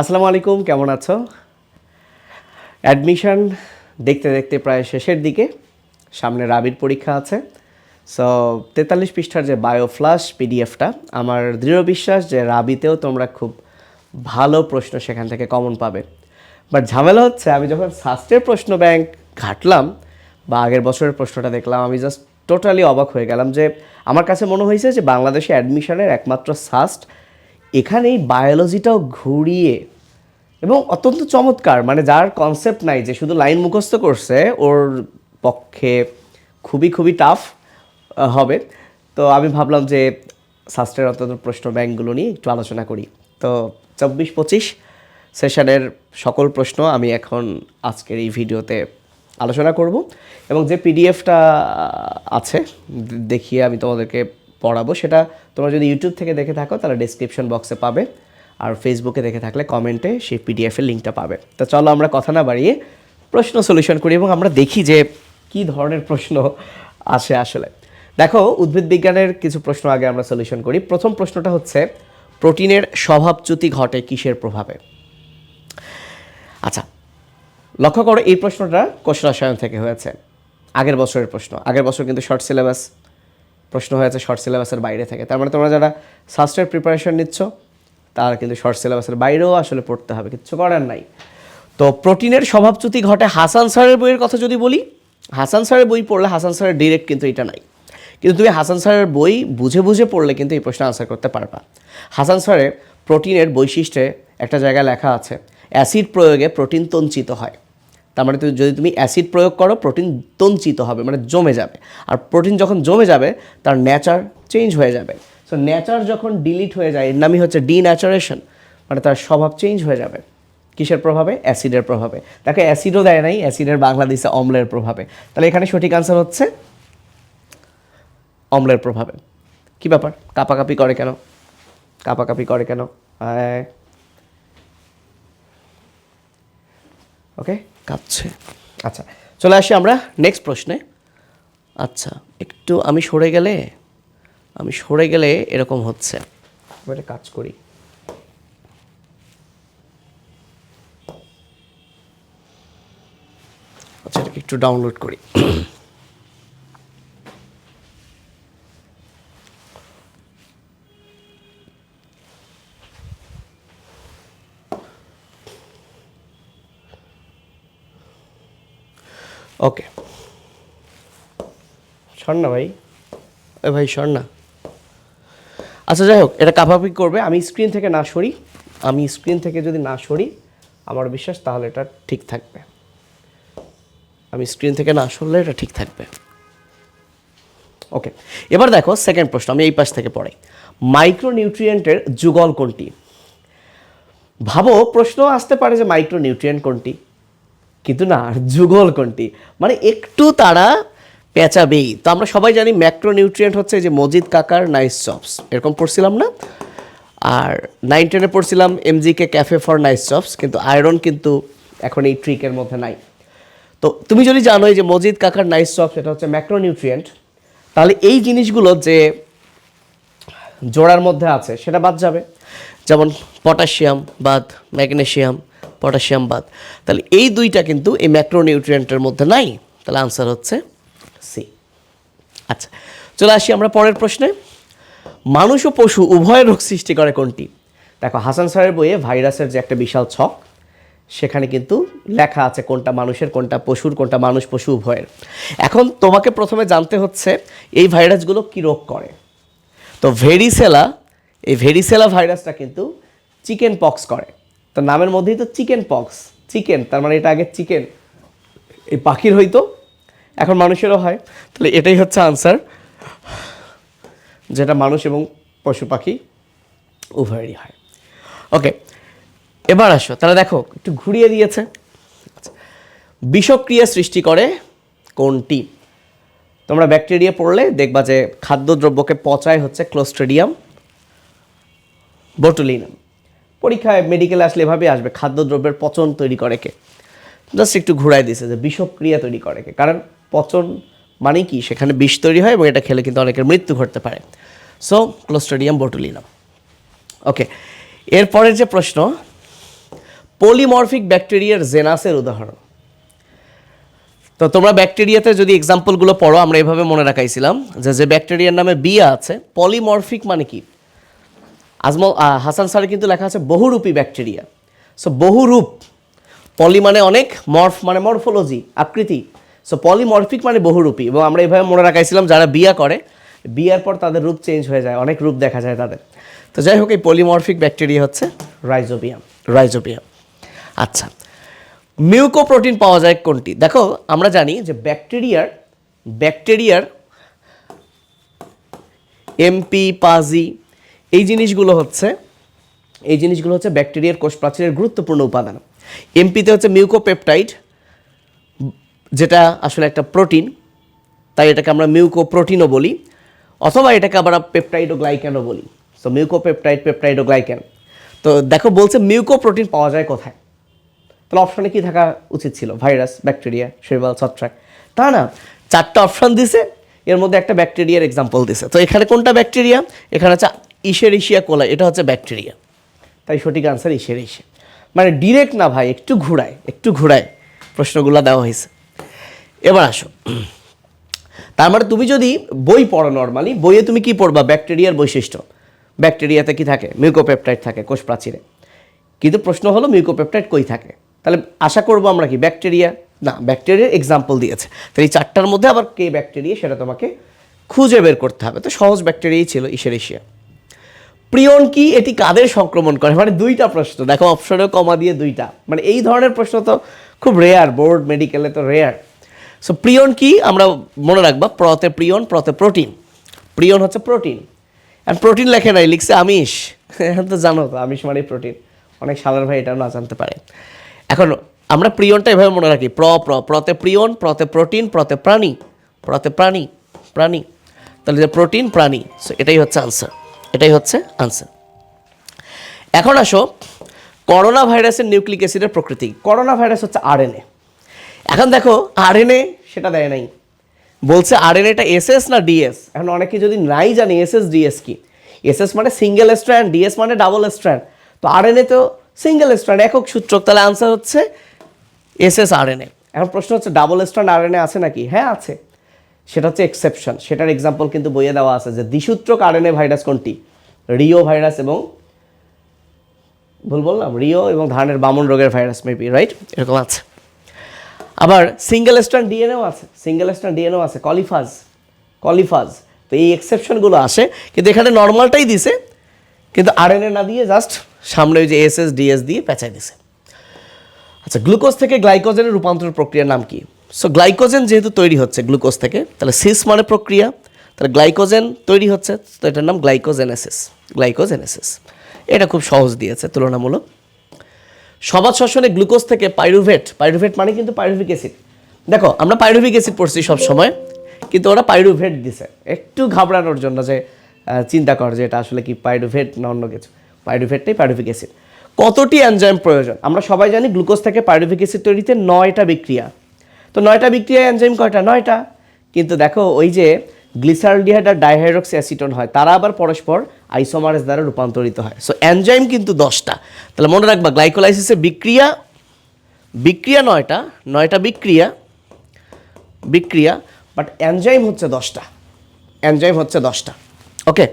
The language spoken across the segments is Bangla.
আসসালামু আলাইকুম, কেমন আছো? অ্যাডমিশন দেখতে দেখতে প্রায় শেষের দিকে, সামনে রাবির পরীক্ষা আছে। সো 43 পৃষ্ঠার যে বায়োফ্লাশ পিডিএফটা, আমার দৃঢ় বিশ্বাস যে রাবিতেও তোমরা খুব ভালো প্রশ্ন সেখান থেকে কমন পাবে। বাট ঝামেলা হচ্ছে, আমি যখন সাস্টের প্রশ্ন ব্যাংক ঘাটলাম বা আগের বছরের প্রশ্নটা দেখলাম, আমি জাস্ট টোটালি অবাক হয়ে গেলাম। যে আমার কাছে মনে হয়েছে যে বাংলাদেশে অ্যাডমিশনের একমাত্র সাস্ট এখানেই বায়োলজিটাও ঘুরিয়ে এবং অত্যন্ত চমৎকার, মানে যার কনসেপ্ট নাই, যে শুধু লাইন মুখস্থ করছে, ওর পক্ষে খুবই খুবই টাফ হবে। তো আমি ভাবলাম যে শাস্ত্রের অন্তত প্রশ্ন ব্যাংকগুলো নিয়ে একটু আলোচনা করি। তো 24-25 সেশনের সকল প্রশ্ন আমি এখন আজকের এই ভিডিওতে আলোচনা করব, এবং যে পিডিএফটা আছে দেখিয়ে আমি তোমাদেরকে পড়াবো, সেটা তোমরা যদি ইউটিউব থেকে দেখে থাকো তাহলে ডেসক্রিপশন বক্সে পাবে, আর ফেসবুকে দেখে থাকলে কমেন্টে সেই পিডিএফের লিঙ্কটা পাবে। তো চলো আমরা কথা না বাড়িয়ে প্রশ্ন সলিউশন করি এবং আমরা দেখি যে কী ধরনের প্রশ্ন আসে আসলে। দেখো, উদ্ভিদ বিজ্ঞানের কিছু প্রশ্ন আগে আমরা সলিউশন করি। প্রথম প্রশ্নটা হচ্ছে, প্রোটিনের স্বভাবচ্যুতি ঘটে কিসের প্রভাবে? আচ্ছা, লক্ষ্য করো, এই প্রশ্নটা কোষ রসায়ন থেকে হয়েছে, আগের বছরের প্রশ্ন। আগের বছর কিন্তু শর্ট সিলেবাস প্রশ্ন হয়েছে, শর্ট সিলেবাসের বাইরে থেকে। তার মানে তোমরা যারা সাস্টের প্রিপারেশন নিচ্ছ তারা কিন্তু শর্ট সিলেবাসের বাইরেও আসলে পড়তে হবে, কিচ্ছু করার নাই। তো প্রোটিনের স্বভাবচ্যুতি ঘটে হাসান স্যারের বইয়ের কথা যদি বলি, হাসান স্যারের বই পড়লে হাসান স্যারের ডিরেক্ট কিন্তু এটা নাই, কিন্তু তুমি হাসান স্যারের বই বুঝে বুঝে পড়লে কিন্তু এই প্রশ্ন আনসার করতে পারবা। হাসান স্যারের প্রোটিনের বৈশিষ্ট্যে একটা জায়গায় লেখা আছে, অ্যাসিড প্রয়োগে প্রোটিন তঞ্চিত হয়। তার মানে যদি তুমি অ্যাসিড প্রয়োগ করো, প্রোটিন তঞ্চিত হবে, মানে জমে যাবে। আর প্রোটিন যখন জমে যাবে তার নেচার চেঞ্জ হয়ে যাবে। সো নেচার যখন ডিলিট হয়ে যায়, এর নামই হচ্ছে ডিন্যাচারেশন, মানে তার স্বভাব চেঞ্জ হয়ে যাবে। কিসের প্রভাবে? অ্যাসিডের প্রভাবে। তাকে অ্যাসিডও দেয় নাই, অ্যাসিডের বাংলা দিছে অম্লের প্রভাবে। তাহলে এখানে সঠিক আনসার হচ্ছে অম্লের প্রভাবে। কি ব্যাপার, কাপাকাপি করে কেন? কাপাকাপি করে কেন? ওকে, কাঁপছে। আচ্ছা, চলে আসি আমরা নেক্সট প্রশ্নে। আচ্ছা, একটু আমি সরে গেলে এরকম হচ্ছে। একটা কাজ করি, আচ্ছা এটাকে একটু ডাউনলোড করি। ওকে, সর না ভাই, এ ভাই সর না। আচ্ছা যাই হোক, এটা কাপাকাপি করবে। আমি স্ক্রিন থেকে যদি না সরি, আমার বিশ্বাস তাহলে এটা ঠিক থাকবে। আমি স্ক্রিন থেকে না সরলে এটা ঠিক থাকবে। ওকে, এবার দেখো সেকেন্ড প্রশ্ন, আমি এই পাশ থেকে পড়াই। মাইক্রোনিউট্রিয়েন্টের যুগল কোনটি? ভাবো, প্রশ্ন আসতে পারে যে মাইক্রোনিউট্রিয়েন্ট কোনটি, কিন্তু না, যুগল কোনটি, মানে একটু তারা পেঁচাবেই। তো আমরা সবাই জানি ম্যাক্রোনিউট্রিয়েন্ট হচ্ছে যে মজিদ কাকার নাইস চপস, এরকম পড়ছিলাম না? আর 9-10-এ পড়ছিলাম MGK cafe for nice chops, কিন্তু আয়রন কিন্তু এখন এই ট্রিকের মধ্যে নাই। তো তুমি যদি জানো যে মজিদ কাকার নাইস চপস এটা হচ্ছে ম্যাক্রোনিউট্রিয়েন্ট, তাহলে এই জিনিসগুলো যে জোড়ার মধ্যে আছে সেটা বাদ যাবে। যেমন পটাশিয়াম বাদ, ম্যাগনেশিয়াম, পটাশিয়াম বাদ, তাহলে এই দুইটা কিন্তু এই ম্যাক্রোনিউট্রিয়েন্টের মধ্যে নাই। তাহলে আনসার হচ্ছে সি। আচ্ছা, চলে আসি আমরা পরের প্রশ্নে। মানুষ ও পশু উভয় রোগ সৃষ্টি করে কোনটি? দেখো, হাসান স্যারের বইয়ে ভাইরাসের যে একটা বিশাল ছক, সেখানে কিন্তু লেখা আছে কোনটা মানুষের, কোনটা পশুর, কোনটা মানুষ পশু উভয়ের। এখন তোমাকে প্রথমে জানতে হচ্ছে এই ভাইরাসগুলো কী রোগ করে। তো এই ভেরিসেলা ভাইরাসটা কিন্তু চিকেন পক্স করে। তো নামের মধ্যেই তো চিকেন পক্স, চিকেন, তার মানে এটা আগে চিকেন এই পাখির হইতো, এখন মানুষেরও হয়। তাহলে এটাই হচ্ছে আনসার, যেটা মানুষ এবং পশু পাখি উভয়েরই হয়। ওকে, এবার আসো, তাহলে দেখো একটু ঘুরিয়ে দিয়েছে। বিষক্রিয়া সৃষ্টি করে কোনটি? তোমরা ব্যাকটেরিয়া পড়লে দেখবা যে খাদ্যদ্রব্যকে পচায় হচ্ছে ক্লোস্ট্রিডিয়াম বোটুলিনাম। পরীক্ষায় মেডিকেলে আসলে এভাবে আসবে, খাদ্যদ্রব্যের পচন তৈরি করে কে? জাস্ট একটু ঘুরাই দিয়েছে যে বিষক্রিয়া তৈরি করে কে, কারণ পচন মানে কি, সেখানে বিষ তৈরি হয় এবং এটা খেলে কিন্তু অনেকের মৃত্যু ঘটতে পারে। So Clostridium botulinum. ওকে, এরপরের যে প্রশ্ন, পলিমরফিক ব্যাকটেরিয়ার জেনাসের উদাহরণ। তো তোমরা ব্যাকটেরিয়াতে যদি এক্সাম্পলগুলো পড়ো, আমরা এভাবে মনে রাখাইছিলাম যে ব্যাকটেরিয়ার নামে বিয়া আছে, পলিমরফিক মানে কি, আজমল হাসান স্যারের কিন্তু লেখা আছে বহুরূপী ব্যাকটেরিয়া। সো বহুরূপ, পলি মানে অনেক, মর্ফ মানে মরফোলজি, আকৃতি। সো পলিমরফিক মানে বহুরূপী, এবং আমরা এভাবে মনে রাখাইছিলাম যারা বিয়া করে, বিয়ার পর তাদের রূপ চেঞ্জ হয়ে যায়, অনেক রূপ দেখা যায় তাদের। তো যাই হোক, এই পলিমরফিক ব্যাকটেরিয়া হচ্ছে রাইজোবিয়াম। রাইজোবিয়াম। আচ্ছা, মিউকোপ্রোটিন পাওয়া যায় কোনটি? দেখো আমরা জানি যে ব্যাকটেরিয়ার এমপি, পাজি, এই জিনিসগুলো হচ্ছে ব্যাকটেরিয়ার কোষ প্রাচীরের গুরুত্বপূর্ণ উপাদান। এমপিতে হচ্ছে মিউকোপেপটাইড, যেটা আসলে একটা প্রোটিন, তাই এটাকে আমরা মিউকোপ্রোটিনও বলি, অথবা এটাকে আবার পেপটাইডোগ্লাইক্যানও বলি। সো মিউকোপেপটাইড, পেপটাইডোগ্লাইক্যান। তো দেখো বলছে মিউকোপ্রোটিন পাওয়া যায় কোথায়, তাহলে অপশনে কি থাকা উচিত ছিল? ভাইরাস, ব্যাকটেরিয়া, শৈবাল, ছত্রাক। তা না, 4টা অপশন দিছে, এর মধ্যে একটা ব্যাকটেরিয়ার এক্সাম্পল দিছে। তো এখানে কোনটা ব্যাকটেরিয়া? এখানে হচ্ছে ইশেরিশিয়া কোলাই, এটা হচ্ছে ব্যাকটেরিয়া, তাই সঠিক আনসার ইশেরিশিয়া। মানে ডিরেক্ট না ভাই, একটু ঘুরায় প্রশ্নগুলো দেওয়া হয়েছে। এবার আসো, তার মানে তুমি যদি বই পড়ো, নর্মালি বইয়ে তুমি কি পড়বা? ব্যাকটেরিয়ার বৈশিষ্ট্য। ব্যাকটেরিয়াতে কি থাকে? মিউকোপেপটাইড থাকে কোষ প্রাচীরে। কিন্তু প্রশ্ন হলো মিউকোপেপটাইড কই থাকে? তাহলে আশা করবো আমরা কি ব্যাকটেরিয়া? না, ব্যাকটেরিয়ার এক্সাম্পল দিয়েছে, তাহলে এই 4টার মধ্যে আবার কে ব্যাকটেরিয়া সেটা তোমাকে খুঁজে বের করতে হবে। তো সহজ ব্যাকটেরিয়াই ছিল ইশেরিশিয়া। প্রিয়ন কি? এটি কাদের সংক্রমণ করে? মানে 2টা প্রশ্ন, দেখো অপশনেও কমা দিয়ে 2টা। মানে এই ধরনের প্রশ্ন তো খুব রেয়ার, বোর্ড মেডিকেলে তো রেয়ার। সো প্রিয়ন কি আমরা মনে রাখবা, প্রতে প্রিয়ন, প্রতে প্রোটিন। প্রিয়ন হচ্ছে প্রোটিন, অ্যান্ড প্রোটিন লেখে নাই, লিখছে আমিষ। এখন তো জানো তো আমিষ মানে প্রোটিন, অনেক সালার ভাই এটাও না জানতে পারে। এখন আমরা প্রিয়নটা এভাবে মনে রাখি, প্রতে প্রিয়ন, প্রতে প্রোটিন, প্রতে প্রাণী, প্রতে প্রাণী। তাহলে যে প্রোটিন, প্রাণী, সো এটাই হচ্ছে আনসার। এখন আসো করোনা ভাইরাসের নিউক্লিক অ্যাসিডের প্রকৃতি। করোনা ভাইরাস হচ্ছে আরএনএ। এখন দেখো আরএনএ সেটা দেয় নাই, বলছে আরএনএটা এসএস না ডিএস। এখন অনেকে যদি নাই জানি এসএস ডিএস কি, এসএস মানে সিঙ্গেল স্ট্র্যান্ড, ডিএস মানে ডাবল স্ট্র্যান্ড। তো আরএনএ তো সিঙ্গেল স্ট্র্যান্ড, একক সূত্রক, তাহলে আনসার হচ্ছে এসএস আরএনএ। এখন প্রশ্ন হচ্ছে ডাবল স্ট্র্যান্ড আরএনএ আছে নাকি? হ্যাঁ আছে, সেটা হচ্ছে এক্সেপশন। সেটার এক্সাম্পল কিন্তু বইয়ে দেওয়া আছে, যে দ্বিসূত্রক আরএনএ ভাইরাস কোনটি? রিও ভাইরাস এবং ভুল বললাম, রিও এবং ধানের বামন রোগের ভাইরাস, মেবি, রাইট, এরকম আছে। আবার সিঙ্গেল স্ট্র্যান্ড ডিএনএও আছে, কলিফাজ। তো এই এক্সেপশনগুলো আসে, কিন্তু এখানে নর্মালটাই দিছে, কিন্তু আরএনএ না দিয়ে জাস্ট সামনে ওই যে এসএস ডিএস দিয়ে পেঁচাই দিছে। আচ্ছা, গ্লুকোজ থেকে গ্লাইকোজেনের রূপান্তর প্রক্রিয়ার নাম কি? সো গ্লাইকোজেন যেহেতু তৈরি হচ্ছে গ্লুকোজ থেকে, তাহলে সিস মানে প্রক্রিয়া, তাহলে গ্লাইকোজেন তৈরি হচ্ছে, তো এটার নাম গ্লাইকোজেনেসিস। এটা খুব সহজ দিয়েছে তুলনামূলক। সবাত শ্বসনে গ্লুকোজ থেকে পাইরুভেট মানে কিন্তু পাইরুভিক অ্যাসিড। দেখো আমরা পাইরুভিক অ্যাসিড পড়ছি সব সময়, কিন্তু ওরা পাইরুভেট দিছে একটু ঘাবড়ানোর জন্য, যে চিন্তা কর যে এটা আসলে কি পাইরুভেট না অন্য কিছু। পাইরুভেটটাই পাইরুভিক অ্যাসিড। কতটি এনজাইম প্রয়োজন? আমরা সবাই জানি গ্লুকোজ থেকে পাইরুভিক অ্যাসিড তৈরিতে 9টা বিক্রিয়া। তো 9টা বিক্রিয়া, এনজাইম কয়টা? 9টা। কিন্তু দেখো ওই যে গ্লিসারলডিহাইড আর ডাইহাইড্রক্সি অ্যাসিটোন হয়, তারা আবার পরস্পর আইসোমারেজ দ্বারা রূপান্তরিত হয়। সো এনজাইম কিন্তু 10টা। তাহলে মনে রাখবা গ্লাইকোলাইসিসে বিক্রিয়া 9টা বিক্রিয়া, বাট এনজাইম হচ্ছে 10টা। ওকে,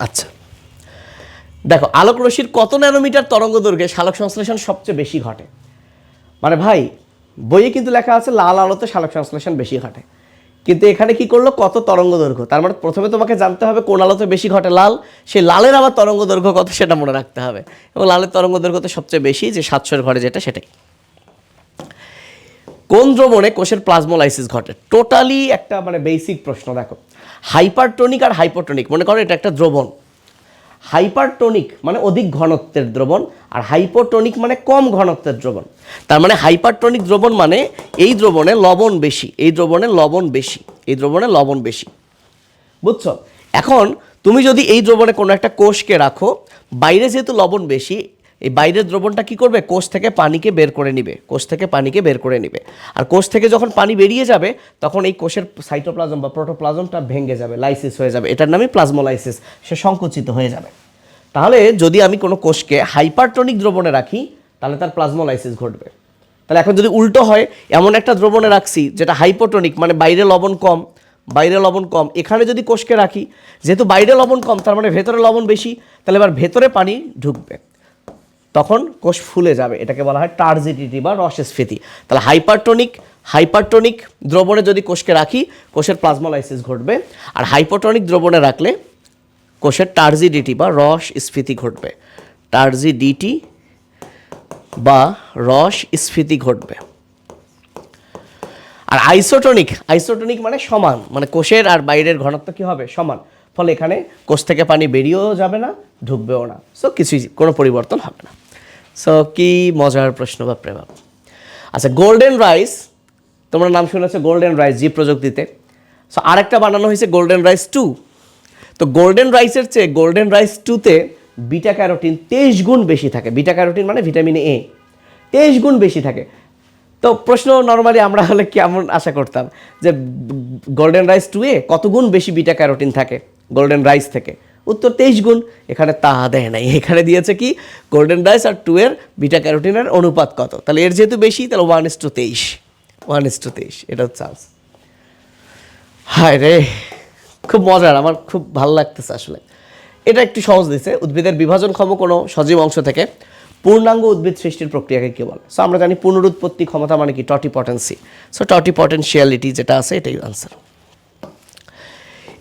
আচ্ছা দেখো আলোক রশ্মির কত ন্যানোমিটার তরঙ্গ দৈর্ঘ্যে সালোক সংশ্লেষণ সবচেয়ে বেশি ঘটে? মানে ভাই বইয়ে কিন্তু লেখা আছে লাল আলোতে সালোক সংশ্লেষণ বেশি ঘটে, কিন্তু এখানে কি করলো, কত তরঙ্গ দৈর্ঘ্য। তার মানে প্রথমে তোমাকে জানতে হবে কোন আলোতে বেশি ঘটে, লাল। সেই লালের আবার তরঙ্গ দৈর্ঘ্য কত সেটা মনে রাখতে হবে, এবং লালের তরঙ্গ দৈর্ঘ্য তো সবচেয়ে বেশি, যে 700 ঘরে যেটা, সেটাই। কোন দ্রবণে কোষের প্লাজমোলাইসিস ঘটে? টোটালি একটা মানে বেসিক প্রশ্ন। দেখো হাইপারটোনিক আর হাইপোটোনিক, মনে করো এটা একটা দ্রবণ। হাইপারটোনিক মানে অধিক ঘনত্বের দ্রবণ, আর হাইপোটোনিক মানে কম ঘনত্বের দ্রবণ। তার মানে হাইপারটোনিক দ্রবণ মানে এই দ্রবণে লবণ বেশি, বুঝছো? এখন তুমি যদি এই দ্রবণে কোনো একটা কোষকে রাখো, বাইরে যেহেতু লবণ বেশি, এই বাইরের দ্রবণটা কি করবে, কোষ থেকে পানিকে বের করে নিবে, আর কোষ থেকে যখন পানি বেরিয়ে যাবে তখন এই কোষের সাইটোপ্লাজম বা প্রোটোপ্লাজমটা ভেঙে যাবে, লাইসিস হয়ে যাবে, এটার নামই প্লাজমোলাইসিস, সে সংকুচিত হয়ে যাবে। তাহলে যদি আমি কোনো কোষকে হাইপারটোনিক দ্রবণে রাখি, তাহলে তার প্লাজমোলাইসিস ঘটবে। তাহলে এখন যদি উল্টো হয়, এমন একটা দ্রবণে রাখছি যেটা হাইপোটনিক, মানে বাইরে লবণ কম, এখানে যদি কোষকে রাখি, যেহেতু বাইরে লবণ কম তার মানে ভেতরে লবণ বেশি, তাহলে এবার ভেতরে পানি ঢুকবে, তখন কোষ ফুলে যাবে। এটাকে বলা হয় টার্জিডিটি বা রসস্ফীতি। তাহলে হাইপারটনিক দ্রবণে যদি কোষকে রাখি, কোষের প্লাজমোলাইসিস ঘটবে, আর হাইপোটনিক দ্রবণে রাখলে কোষের টার্জিডিটি বা রস স্ফীতি ঘটবে। টার্জিডিটি বা রস স্ফীতি ঘটবে। আর আইসোটনিক মানে সমান, মানে কোষের আর বাইরের ঘনত্ব কি হবে? সমান। ফলে এখানে কোষ থেকে পানি বেরিয়েও যাবে না, ঢুকবেও না, সো কোনো পরিবর্তন হবে না। সো কি মজার প্রশ্ন, বাপরে বাপ। আচ্ছা, গোল্ডেন রাইস, তোমরা নাম শুনেছো গোল্ডেন রাইস জীব প্রযুক্তিতে। সো আরেকটা বানানো হয়েছে গোল্ডেন রাইস 2। তো গোল্ডেন রাইসের চেয়ে গোল্ডেন রাইস 2তে বিটা ক্যারোটিন 23 গুণ বেশি থাকে। বিটা ক্যারোটিন মানে ভিটামিন এ, 23 গুণ বেশি থাকে। তো প্রশ্ন নর্মালি আমরা হলে কেমন আশা করতাম যে গোল্ডেন রাইস 2-এ কত গুণ বেশি বিটা ক্যারোটিন থাকে গোল্ডেন রাইস থেকে? উত্তর 23 গুণ। এখানে তা দেয় নাই, এখানে দিয়েছে কি গোল্ডেন রাইস আর 2-এর বিটা ক্যারোটিনের অনুপাত কত। তাহলে এর যেহেতু বেশি, তাহলে 1:23, 1:23 এটা হচ্ছে আনসার। হায় রে, খুব মজার, আমার খুব ভালো লাগতেছে আসলে। এটা একটু সহজ দিছে। উদ্ভিদের বিভাজনক্ষম কোনো সজীব অংশ থেকে পূর্ণাঙ্গ উদ্ভিদ সৃষ্টির প্রক্রিয়াকে কী বলে? সো আমরা জানি পুনরুৎপত্তি ক্ষমতা মানে কি? টটিপটেন্সি। সো টটিপটেনশিয়ালিটি যেটা আছে এটাই আনসার।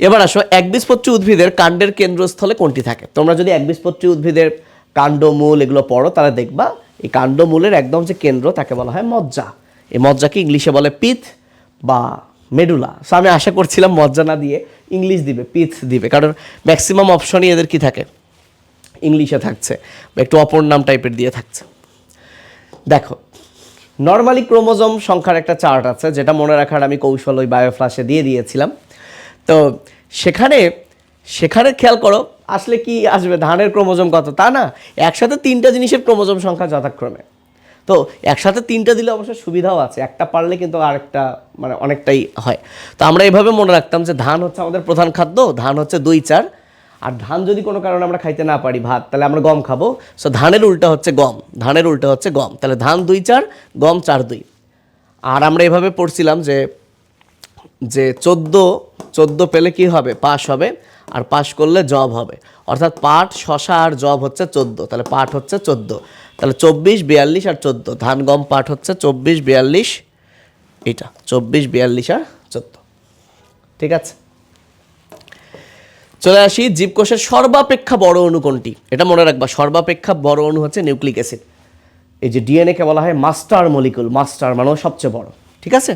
এবার আসো, একবীজপত্রী উদ্ভিদের কাণ্ডের কেন্দ্রস্থলে কোনটি থাকে? তোমরা যদি একবীজপত্রী উদ্ভিদের কাণ্ড, মূল এগুলো পড়ো, তাহলে দেখবা এই কাণ্ড মূলের একদম যে কেন্দ্র তাকে বলা হয় মজ্জা। এই মজ্জাকে ইংলিশে বলে পিথ বা মেডুলা। সো আমি আশা করছিলাম মজ্জা না দিয়ে ইংলিশ দিবে, পিথ দিবে, কারণ ম্যাক্সিমাম অপশনই এদের কি থাকে? ইংলিশে থাকছে, বা একটু অপর নাম টাইপের দিয়ে থাকছে। দেখো, নর্মালি ক্রোমোজোম সংখ্যার একটা চার্ট আছে, যেটা মনে রাখার আমি কৌশল ওই বায়োফ্লাশে দিয়ে দিয়েছিলাম। তো সেখানে খেয়াল করো, আসলে কি আসবে? ধানের ক্রোমোজোম কত? তা না, একসাথে 3টা জিনিসের ক্রোমোজোম সংখ্যা যথাক্রমে। তো একসাথে 3টা দিলে অবশ্য সুবিধাও আছে, একটা পারলে কিন্তু আরেকটা মানে অনেকটাই হয়। তো আমরা এভাবে মনে রাখতাম যে ধান হচ্ছে আমাদের প্রধান খাদ্য, ধান হচ্ছে 2-4, আর ধান যদি কোনো কারণে আমরা খাইতে না পারি ভাত, তাহলে আমরা গম খাবো। সো ধানের উল্টা হচ্ছে গম, তাহলে ধান 2-4, গম 4-2। আর আমরা এভাবে পড়ছিলাম যে 14 পেলে কি হবে? পাশ হবে, আর পাশ করলে জব হবে, অর্থাৎ পাট, শশা আর জব হচ্ছে 14, তাহলে পাট হচ্ছে 14, তাহলে 24, 42 আর 14, ধান গম পাট হচ্ছে 24, 42, এটা 24, 42 আর 14। ঠিক আছে, চলে আসি জীবকোষের সর্বাপেক্ষা বড় অণু কোনটি? এটা মনে রাখবা, সর্বাপেক্ষা বড় অণু হচ্ছে নিউক্লিক অ্যাসিড। এই যে ডিএনএ-কে বলা হয় মাস্টার মলিকুল, মাস্টার মানে সবচেয়ে বড়। ঠিক আছে,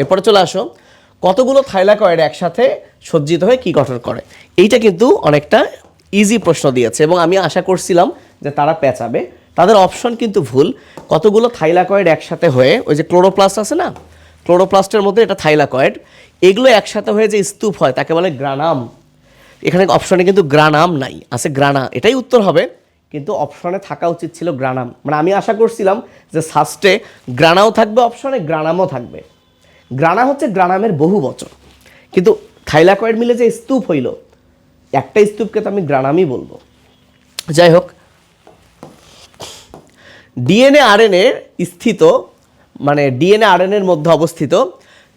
এরপরে চলে আসো, কতগুলো থাইলাকয়েড একসাথে সজ্জিত হয়ে কি গঠন করে? এইটা কিন্তু অনেকটা ইজি প্রশ্ন দিয়েছে, এবং আমি আশা করছিলাম যে তারা পেঁচাবে। তাদের অপশন কিন্তু ভুল। কতগুলো থাইলাকয়েড একসাথে হয়ে, ওই যে ক্লোরোপ্লাস্ট আছে না, ক্লোরোপ্লাস্টের মধ্যে এটা থাইলাকয়েড, এগুলো একসাথে হয়ে যে স্তূপ হয় তাকে বলে গ্রানাম। এখানে অপশনে কিন্তু গ্রানাম নাই, আছে গ্রানা, এটাই উত্তর হবে, কিন্তু অপশনে থাকা উচিত ছিল গ্রানাম। মানে আমি আশা করছিলাম যে সাস্টে গ্রানাও থাকবে, অপশনে গ্রানামও থাকবে। গ্রানা হচ্ছে গ্রানামের বহু বচন, কিন্তু থাইলাকয়েড মিলে যে স্তূপ হইল, একটা স্তূপকে তো আমি গ্রানামই বলবো। যাই হোক, ডিএনএ আরএনএ স্থিত, মানে ডিএনএ আরএনএর মধ্যে অবস্থিত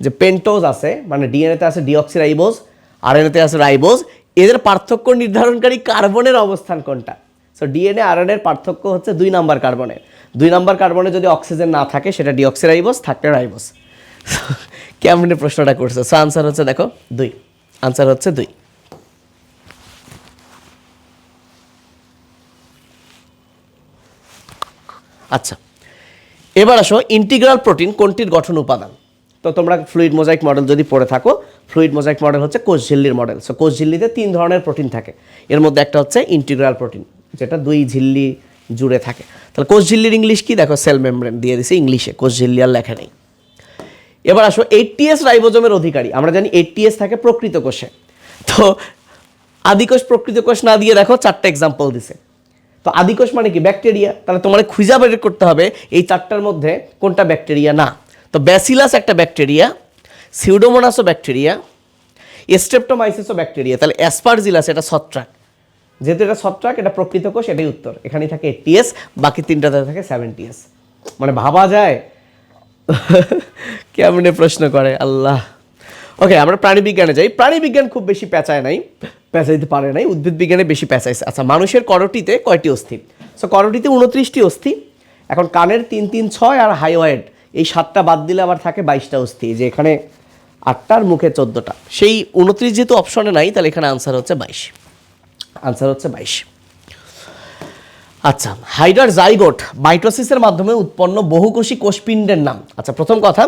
যে পেন্টোজ আছে, মানে ডিএনএতে আছে ডিঅক্সিরাইবোজ, আরএনএতে আছে রাইবোজ, এদের পার্থক্য নির্ধারণকারী কার্বনের অবস্থান কোনটা? সো ডিএনএ আরএনএর পার্থক্য হচ্ছে 2 নাম্বার কার্বনের। 2 নাম্বার কার্বনে যদি অক্সিজেন না থাকে সেটা ডিঅক্সিরাইবোজ, থাকলে রাইবোজ। কেমনে প্রশ্নটা করছে? সো আনসার হচ্ছে, দেখো 2, আনসার হচ্ছে 2। আচ্ছা, এবার আসো, ইন্টিগ্রাল প্রোটিন কোনটির গঠন উপাদান? তো তোমরা ফ্লুইড মোজাইক মডেল যদি পড়ে থাকো, ফ্লুইড মোজাইক মডেল হচ্ছে কোষঝিল্লির মডেল। সো কোষঝিল্লিতে 3 ধরনের প্রোটিন থাকে, এর মধ্যে একটা হচ্ছে ইন্টিগ্রাল প্রোটিন, যেটা 2 ঝিল্লি জুড়ে থাকে। তাহলে কোষঝিল্লির ইংলিশ কি? দেখো সেল মেমব্রেন দিয়ে দিছে ইংলিশে, কোষঝিল্লি আর লেখা নেই। এবার আসো, 80S রাইবোজোমের অধিকারী। আমরা জানি 80S থাকে প্রকৃত কোষে, তো আদিকোষ প্রকৃত কোষ না দিয়ে দেখো 4টা এক্সাম্পল দিছে। তো আদিকোষ মানে কি? ব্যাকটেরিয়া। তাহলে তোমার খুঁজে বের করতে হবে এই 4টার মধ্যে কোনটা ব্যাকটেরিয়া না। তো ব্যাসিলাস একটা ব্যাকটেরিয়া, সিউডোমোনাসও ব্যাকটেরিয়া, স্ট্রেপ্টোমাইসিসও ব্যাকটেরিয়া, তাহলে অ্যাসপারজিলাস এটা ছত্রাক। যেহেতু এটা ছত্রাক, এটা প্রকৃত কোষ, এটাই উত্তর। এখানেই থাকে 80s, বাকি তিনটাতে থাকে 70s। মানে ভাবা যায় কেমনে প্রশ্ন করে আল্লাহ। ওকে, আমরা প্রাণীবিজ্ঞানে যাই। প্রাণীবিজ্ঞান খুব বেশি পেঁচায় নাই, পেঁচাইতে পারে নাই, উদ্ভিদ বিজ্ঞানে বেশি পেঁচাইছে। আচ্ছা, মানুষের করটিতে কয়টি অস্থি? সো করটিতে 29টি অস্থি। এখন কানের 3, 3, 6 আর হাইওয়েড এই 7টা বাদ দিলে আবার থাকে 22টা অস্থি, যে এখানে 8টার মুখে 14টা। সেই 29 যেহেতু অপশনে নাই, তাহলে এখানে আনসার হচ্ছে 22। আনসার হচ্ছে 22। আচ্ছা, হাইডার জাইগোট মাইটোসিসের মাধ্যমে উৎপন্ন বহুকোষী কোষপিণ্ডের নাম। আচ্ছা, প্রথম কথা,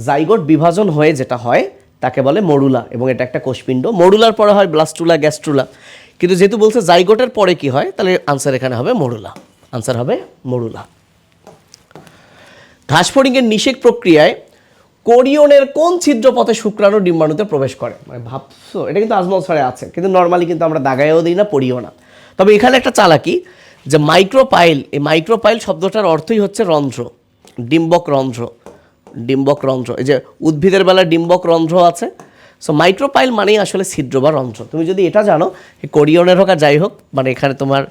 জাইগোট বিভাজন হয়ে যেটা হয় তাকে বলে মরুলা, এবং এটা একটা কোষপিণ্ড। মরুলার পরে হয় ব্লাস্টুলা, গ্যাস্ট্রুলা, কিন্তু যেহেতু বলছে জাইগোটের পরে কি হয়, তাহলে আনসার এখানে হবে মরুলা। আনসার হবে মরুলা। ঘাসফড়িংয়ের নিষেক প্রক্রিয়ায় কোরিয়নের কোন ছিদ্রপথে শুক্রাণু ডিম্বাণুতে প্রবেশ করে? মানে ভাবছো, এটা কিন্তু আজমল স্যারে আছে, কিন্তু নর্মালি কিন্তু আমরা দাগায়ও দিই না, পড়িও না। তবে এখানে একটা চালাকি, যে মাইক্রোপাইল, এই মাইক্রোপাইল শব্দটার অর্থই হচ্ছে রন্ধ্র, ডিম্বক রন্ধ্র। ডিম্বক রন্ধ্র, এই যে উদ্ভিদের বেলা ডিম্বক রন্ধ্র আছে, সো মাইক্রোপাইল মানেই আসলে ছিদ্র বা রন্ধ্র। তুমি যদি এটা জানো, কোরিয়নের হোক আর যাই হোক, মানে এখানে তোমার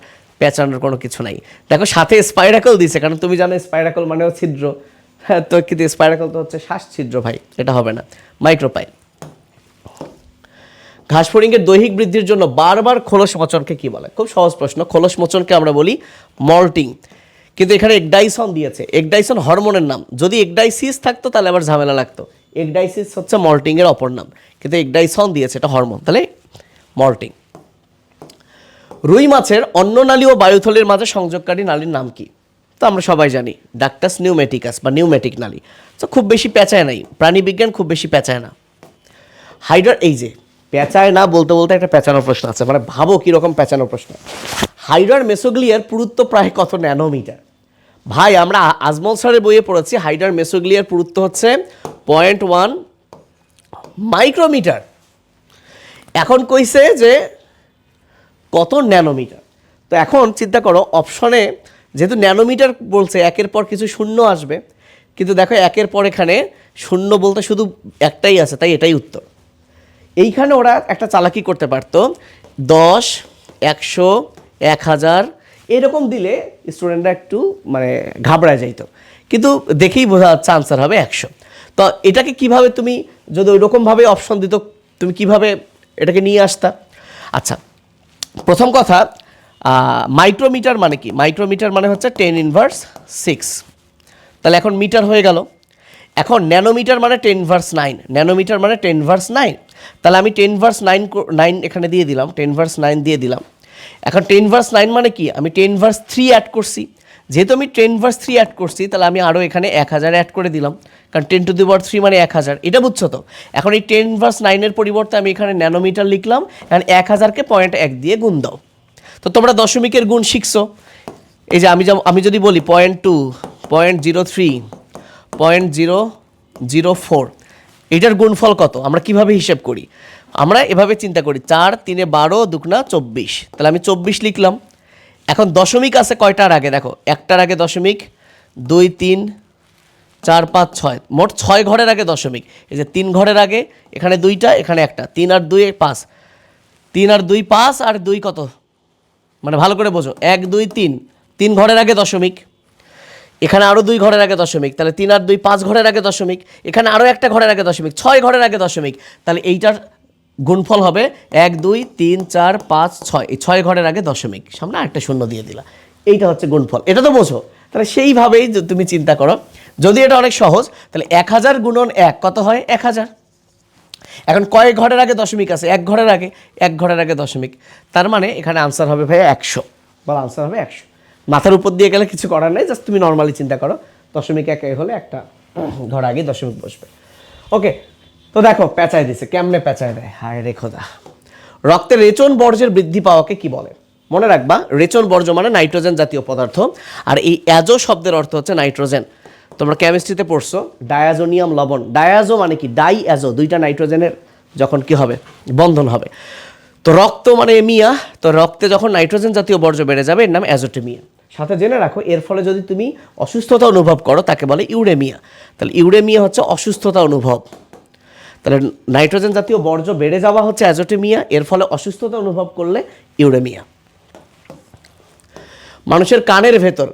পেঁচানোর কোনো কিছু নাই। দেখো সাথে স্পাইরাকল দিছে, কারণ তুমি জানো স্পাইরাকল মানেও ছিদ্র। হ্যাঁ, তো কিন্তু স্পাইরাকল তো হচ্ছে শ্বাস ছিদ্র ভাই, এটা হবে না, মাইক্রোপাইল। ঘাসফড়িংয়ের দৈহিক বৃদ্ধির জন্য বারবার খোলস মোচনকে কি বলে? খুব সহজ প্রশ্ন। খোলস মোচনকে আমরা বলি মল্টিং, কিন্তু এখানে একডাইসন দিয়েছে। একডাইসন হরমোনের নাম, যদি একডাইসিস থাকতো তাহলে আবার ঝামেলা লাগতো। একডাইসিস হচ্ছে মল্টিংয়ের অপর নাম, কিন্তু একডাইসন দিয়েছে, এটা হরমোন, তাহলে মল্টিং। রুই মাছের অন্ননালী ও বায়ুথলির মাঝে সংযোগকারী নালীর নাম কি? তো আমরা সবাই জানি ডাক্টাস নিউমেটিকাস বা নিউমেটিক নালী। তো খুব বেশি পেঁচায় নাই, প্রাণীবিজ্ঞান খুব বেশি পেঁচায় না। হাইডার, এই যে পেঁচায় না বলতে বলতে একটা পেঁচানোর প্রশ্ন আছে, মানে ভাবো কীরকম পেঁচানোর প্রশ্ন। হাইডার মেসোগ্লিয়ার পুরুত্ব প্রায় কত ন্যানোমিটার? ভাই, আমরা আজমল স্যারের বইয়ে পড়েছি হাইডার মেসোগ্লিয়ার পুরুত্ব হচ্ছে 0.1 মাইক্রোমিটার। এখন কইছে যে কত ন্যানোমিটার। তো এখন চিন্তা করো, অপশনে যেহেতু ন্যানোমিটার বলছে, একের পর কিছু শূন্য আসবে, কিন্তু দেখো একের পর এখানে শূন্য বলতে শুধু একটাই আছে, তাই এটাই উত্তর। এইখানে ওরা একটা চালাকি করতে পারতো, 10, 100, 1000 এরকম দিলে স্টুডেন্টরা একটু মানে ঘাবড়ায় যাইতো, কিন্তু দেখেই বোঝা যাচ্ছে আনসার হবে 100। তো এটাকে কিভাবে তুমি, যদি ওইরকমভাবে অপশন দিত, তুমি কিভাবে এটাকে নিয়ে আসতা? আচ্ছা, প্রথম কথা, মাইক্রোমিটার মানে কি? মাইক্রোমিটার মানে হচ্ছে 10⁻6, তাহলে এখন মিটার হয়ে গেল। এখন ন্যানোমিটার মানে 10⁻9, ন্যানোমিটার মানে 10⁻9, তাহলে আমি 10⁻9 এখানে দিয়ে দিলাম, 10⁻9 দিয়ে দিলাম। এখন 10⁻9 মানে কি? আমি 10⁻3 অ্যাড করছি, যেহেতু আমি 10⁻3 অ্যাড করছি, তাহলে আমি আরও এখানে 1000 অ্যাড করে দিলাম, কারণ 10⁻3 মানে 1000, এটা বুঝছো তো? এখন এই 10⁻9-এর পরিবর্তে আমি এখানে ন্যানোমিটার লিখলাম, এখন 1000কে 0.1 দিয়ে গুণ দাও। তো তোমরা দশমিকের গুণ শিখছো। এই যে আমি যদি বলি 0.2, 0.03, 0.004, এটার গুণফল কত? আমরা কিভাবে হিসেব করি? আমরা এভাবে চিন্তা করি, 4, 3, 12, 2, 24, তাহলে আমি 24 লিখলাম। এখন দশমিক আছে কয়টার আগে? দেখো, একটার আগে দশমিক, 2, 3, 4, 5, 6, মোট 6 ঘরের আগে দশমিক। এই যে 3 ঘরের আগে, এখানে 2টা, এখানে একটা, 3 আর 2 5, 3 আর 2 5, আর 2 কত? মানে ভালো করে বোঝো, 1, 2, 3 ঘরের আগে দশমিক, এখানে আরও 2 ঘরের আগে দশমিক, তাহলে 3 আর 2 5 ঘরের আগে দশমিক, এখানে আরও একটা ঘরের আগে দশমিক, 6 ঘরের আগে দশমিক, তাহলে এইটার গুণফল হবে 1, 2, 3, 4, 5, 6, এই 6 ঘরের আগে দশমিক, সামনে আরেকটা শূন্য দিয়ে দিলা, এইটা হচ্ছে গুণফল। এটা তো বোঝো, তাহলে সেইভাবেই তুমি চিন্তা করো। যদি এটা অনেক সহজ, তাহলে 1000 গুণন 1 কত হয়? 1000। এখন কয়েক ঘরের আগে দশমিক আছে? 1 ঘরের আগে, 1 ঘরের আগে দশমিক, তার মানে এখানে আনসার হবে ভাই 100, বল আনসার হবে 100। মাথার উপর দিয়ে গেলে কিছু করার নেই, জাস্ট তুমি নর্মালি চিন্তা করো, দশমিক 1 হলে একটা ঘর আগে দশমিক বসবে। ওকে, তো দেখো পেঁচায় দিছে, কেমনে পেঁচায় দেয়, হায় রে খোদা। রক্তে রেচন বর্জ্যের বৃদ্ধি পাওয়াকে কি বলে? মনে রাখবা, রেচন বর্জ্য মানে নাইট্রোজেন জাতীয় পদার্থ, আর এই অ্যাজো শব্দের অর্থ হচ্ছে নাইট্রোজেন। তোমরা কেমিস্ট্রিতে পড়ছো ডায়াজোনিয়াম লবণ, ডায়াজো মানে কি? ডাই অ্যাজো, দুইটা নাইট্রোজেনের যখন কি হবে, বন্ধন হবে। তো রক্ত মানে এমিয়া, তো রক্তে যখন নাইট্রোজেন জাতীয় বর্জ্য বেড়ে যাবে, এর নাম অ্যাজোটেমিয়া। সাথে জেনে রাখো, এর ফলে যদি তুমি অসুস্থতা অনুভব করো, তাকে বলে ইউরেমিয়া। তাহলে ইউরেমিয়া হচ্ছে অসুস্থতা অনুভব। তাহলে নাইট্রোজেন জাতীয় বর্জ্য বেড়ে যাওয়া হচ্ছে অ্যাজোটেমিয়া, এর ফলে অসুস্থতা অনুভব করলে ইউরেমিয়া। মানুষের কানের ভেতর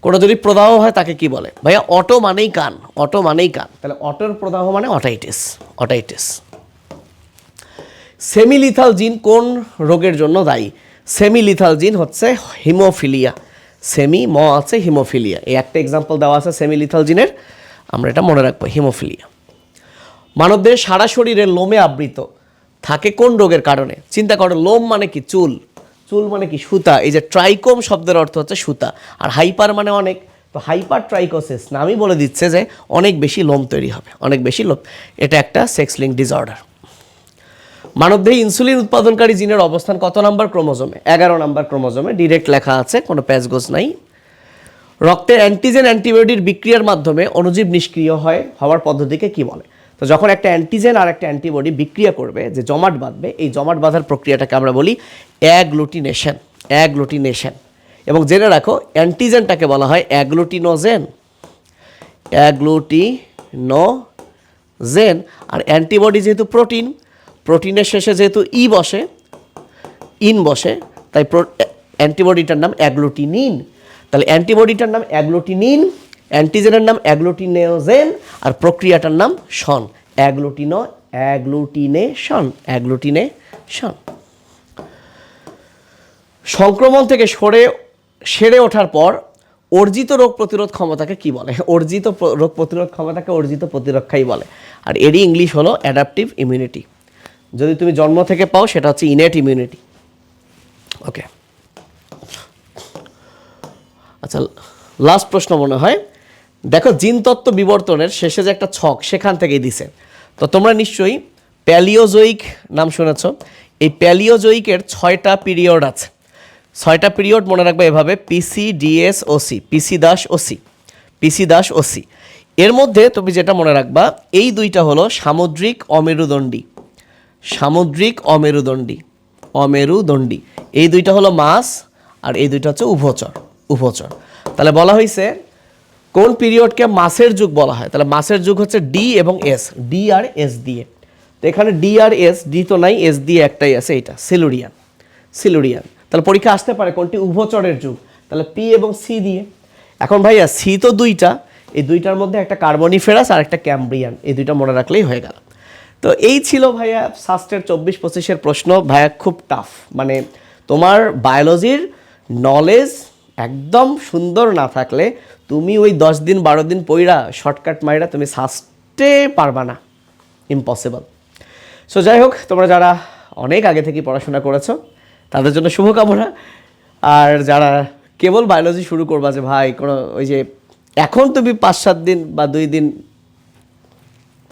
কোনো যদি প্রদাহ হয় তাকে কি বলে? ভাইয়া অটো মানেই কান, অটো মানেই কান, তাহলে অটোর প্রদাহ মানে অটাইটিস, অটাইটিস। সেমিলিথাল জিন কোন রোগের জন্য দায়ী? সেমিলিথাল জিন হচ্ছে হিমোফিলিয়া, সেমি ম আছে হিমোফিলিয়া, এই একটা এক্সাম্পল দেওয়া আছে সেমিলিথাল জিনের, আমরা এটা মনে রাখবো, হিমোফিলিয়া। মানবদের সারা শরীরে লোমে আবৃত থাকে কোন রোগের কারণে? চিন্তা করো, লোম মানে কি? চুল, চুল মানে কি? সুতা। এই যে ট্রাইকোম শব্দের অর্থ হচ্ছে সুতা, আর হাইপার মানে অনেক, তো হাইপার ট্রাইকোসিস নামই বলে দিচ্ছে যে অনেক বেশি লোম তৈরি হবে, অনেক বেশি লোম। এটা একটা সেক্স লিঙ্ক ডিসঅর্ডার। মানবদেহে ইনসুলিন উৎপাদনকারী জিনের অবস্থান কত নাম্বার ক্রোমোজোমে? 11 নাম্বার ক্রোমোজোমে, ডিরেক্ট লেখা আছে, কোনো প্যাচগোজ নাই। রক্তে অ্যান্টিজেন অ্যান্টিবডির বিক্রিয়ার মাধ্যমে অণুজীব নিষ্ক্রিয় হওয়ার পদ্ধতিকে কি বলে? তো যখন একটা অ্যান্টিজেন আর একটা অ্যান্টিবডি বিক্রিয়া করবে, যে জমাট বাঁধবে, এই জমাট বাঁধার প্রক্রিয়াটাকে আমরা বলি অ্যাগ্লুটিনেশন, অ্যাগ্লুটিনেশন। এবং জেনে রাখো, অ্যান্টিজেনটাকে বলা হয় অ্যাগ্লুটিনোজেন, অ্যাগ্লুটিনোজেন। আর অ্যান্টিবডি যেহেতু প্রোটিন, প্রোটিনের শেষে যেহেতু ইন বসে, তাই অ্যান্টিবডিটার নাম অ্যাগ্লুটিনিন। তাহলে অ্যান্টিবডিটার নাম অ্যাগ্লুটিনিন, অ্যান্টিজেনের নাম অ্যাগ্লুটিনোজেন, আর প্রক্রিয়াটার নাম শন, অ্যাগ্লুটিনেশন। সংক্রমণ থেকে সেরে ওঠার পর অর্জিত রোগ প্রতিরোধ ক্ষমতাকে কি বলে? অর্জিত রোগ প্রতিরোধ ক্ষমতাকে অর্জিত প্রতিরক্ষাই বলে, আর এরই ইংলিশ হলো অ্যাডাপটিভ ইমিউনিটি। যদি তুমি জন্ম থেকে পাও সেটা হচ্ছে ইনেট ইমিউনিটি। ওকে, আচ্ছা, লাস্ট প্রশ্ন মনে হয়। দেখো, জিনতত্ত্ব বিবর্তনের শেষে যে একটা ছক, সেখান থেকেই দিছে। তো তোমরা নিশ্চয়ই প্যালিওজোইক নাম শুনেছ। এই প্যালিওজোইকের 6টা পিরিয়ড আছে। 6টা পিরিয়ড মনে রাখবে এভাবে: পিসি দাস ও সি। এর মধ্যে তুমি যেটা মনে রাখবা, এই দুইটা হলো সামুদ্রিক অমেরুদণ্ডী। এই দুইটা হলো মাছ, আর এই দুইটা হচ্ছে উভচর। তাহলে বলা হয়েছে কোন পিরিয়ডকে মাছের যুগ বলা হয়? তাহলে মাছের যুগ হচ্ছে ডি এবং এস, ডি আর এস দিয়ে। তো এখানে ডি আর এস, ডি তো নাই, এস দিয়ে একটাই আছে, এটা সিলুরিয়ান। তাহলে পরীক্ষা আসতে পারে কোনটি উভচরের যুগ? তাহলে পি এবং সি দিয়ে। এখন ভাইয়া সি তো দুইটা, এই দুইটার মধ্যে একটা কার্বনিফেরাস আর একটা ক্যাম্ব্রিয়ান, এই দুইটা মনে রাখলেই হয়ে গেল। তো এই ছিল ভাইয়া সাস্টের 24-25-এর প্রশ্ন। ভাইয়া খুব টাফ, মানে তোমার বায়োলজির নলেজ একদম সুন্দর না থাকলে তুমি ওই 10 দিন 12 দিন পইরা শর্টকাট মাইরা তুমি সাস্টে পারবা না, ইম্পসিবল। সো যাই হোক, তোমরা যারা অনেক আগে থেকে পড়াশোনা করেছো তাদের জন্য শুভকামনা। আর যারা কেবল বায়োলজি শুরু করবা, যে ভাই কোনো ওই যে এখন তুমি 5-7 দিন বা 2 দিন,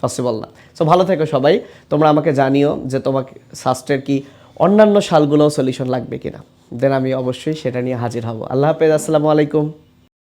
পসিবল না। সো ভালো থেকো সবাই। তোমরা আমাকে জানিও যে তোমাকে সাস্টের কি অন্যান্য সালগুলোও সলিউশন লাগবে কিনা, দেন আমি অবশ্যই সেটা নিয়ে হাজির হব। আল্লাহ হাফেজ, আসসালামু আলাইকুম।